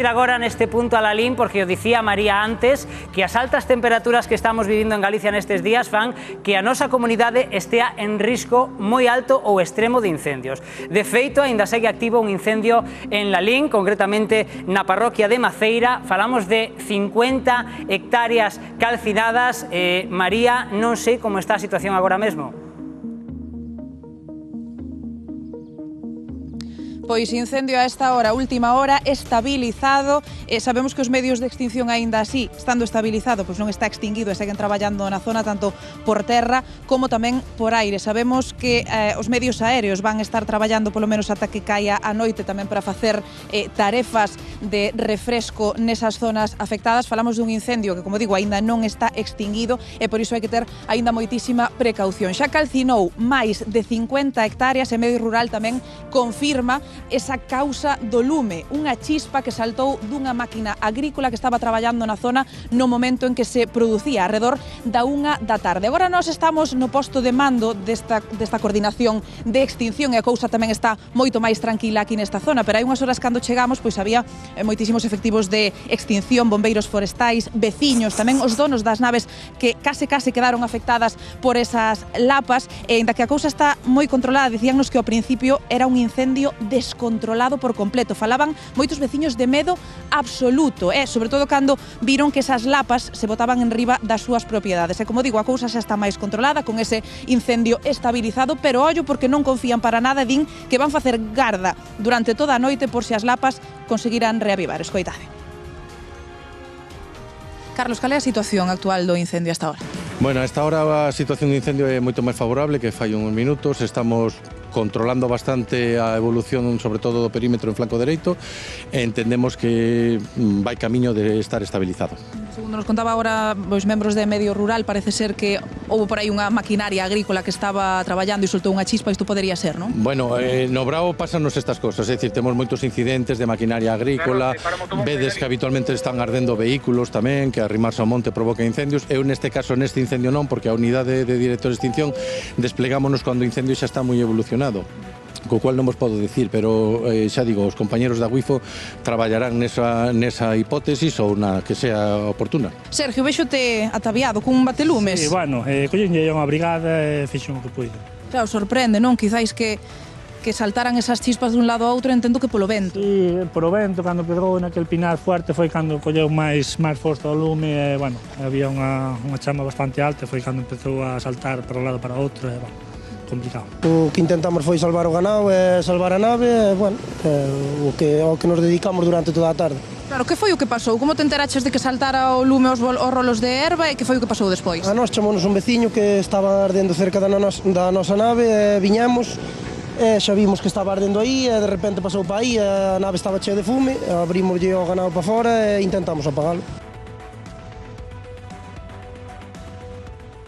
Agora neste punto a Lalín, porque o dicía María antes, que as altas temperaturas que estamos vivindo en Galicia nestes días fan que a nosa comunidade estea en risco moi alto ou extremo de incendios. De feito, aínda segue activo un incendio en Lalín, concretamente na parroquia de Maceira. Falamos de 50 hectáreas calcinadas. María, non sei como está a situación agora mesmo. Pois incendio a esta hora, última hora, estabilizado. Sabemos que os medios de extinción aínda así, estando estabilizado, pois non está extinguido e seguen traballando na zona tanto por terra como tamén por aire. Sabemos que os medios aéreos van estar traballando polo menos ata que caia a noite tamén para facer tarefas de refresco nesas zonas afectadas. Falamos dun incendio que, como digo, aínda non está extinguido e por iso hai que ter aínda moitísima precaución. Xa calcinou máis de 50 hectáreas e Medio Rural tamén confirma esa causa do lume, unha chispa que saltou dunha máquina agrícola que estaba traballando na zona no momento en que se producía, arredor da 1 da tarde. Agora nós estamos no posto de mando desta coordinación de extinción e a cousa tamén está moito máis tranquila aquí nesta zona, pero hai unhas horas cando chegamos pois había moitísimos efectivos de extinción, bombeiros forestais, veciños, tamén os donos das naves que case quedaron afectadas por esas lapas, e aínda que a cousa está moi controlada, dicíannos que ao principio era un incendio descontrolado por completo. Falaban moitos veciños de medo absoluto, sobre todo cando viron que esas lapas se botaban en riba das súas propiedades. E como digo, a cousa xa está máis controlada con ese incendio estabilizado, pero ollo porque non confían para nada, din que van facer garda durante toda a noite por se as lapas conseguirán reavivar. Escoitade. Carlos, cal é a situación actual do incendio hasta ahora? Bueno, a esta hora a situación de incendio é moito máis favorable que fai uns minutos. Estamos controlando bastante a evolución, sobre todo do perímetro en flanco dereito, e entendemos que vai camiño de estar estabilizado. Segundo nos contaba agora os membros de Medio Rural, parece ser que houve por aí unha maquinaria agrícola que estaba traballando e soltou unha chispa, isto podería ser, non? Bueno, no Brao pásanos estas cosas, é dicir, temos moitos incidentes de maquinaria agrícola, vedes que habitualmente están ardendo vehículos tamén, que arrimarse ao monte provoca incendios. Eu neste caso, neste incendio non, porque a unidade de director de extinción desplegámonos cando o incendio xa está moi evolucionado, co cual non vos podo dicir, pero xa digo, os compañeros da UIFO traballarán nesa hipótesis ou na que sea oportuna. Sergio, vexote ataviado cun batelumes. Sí, bueno, collenlle unha brigada e fixen o que puido. Claro, sorprende, non? Quizáis que saltaran esas chispas dun lado a outro, entendo que polo vento. Sí, polo vento, cando pegou naquel pinar fuerte foi cando colleu máis forza o lume e, bueno, había unha chama bastante alta e foi cando empezou a saltar para un lado para outro e, bueno, complicado. O que intentamos foi salvar o ganado e salvar a nave e, bueno, ao que nos dedicamos durante toda a tarde. Claro, que foi o que pasou? Como te enteraches de que saltara o lume os rolos de erva e que foi o que pasou despois? A nós chamounos un veciño que estaba ardendo cerca da nosa nave e viñamos e xa vimos que estaba ardendo aí e de repente pasou para aí, a nave estaba chea de fume, abrimoslle o ganado para fora e intentamos apagalo.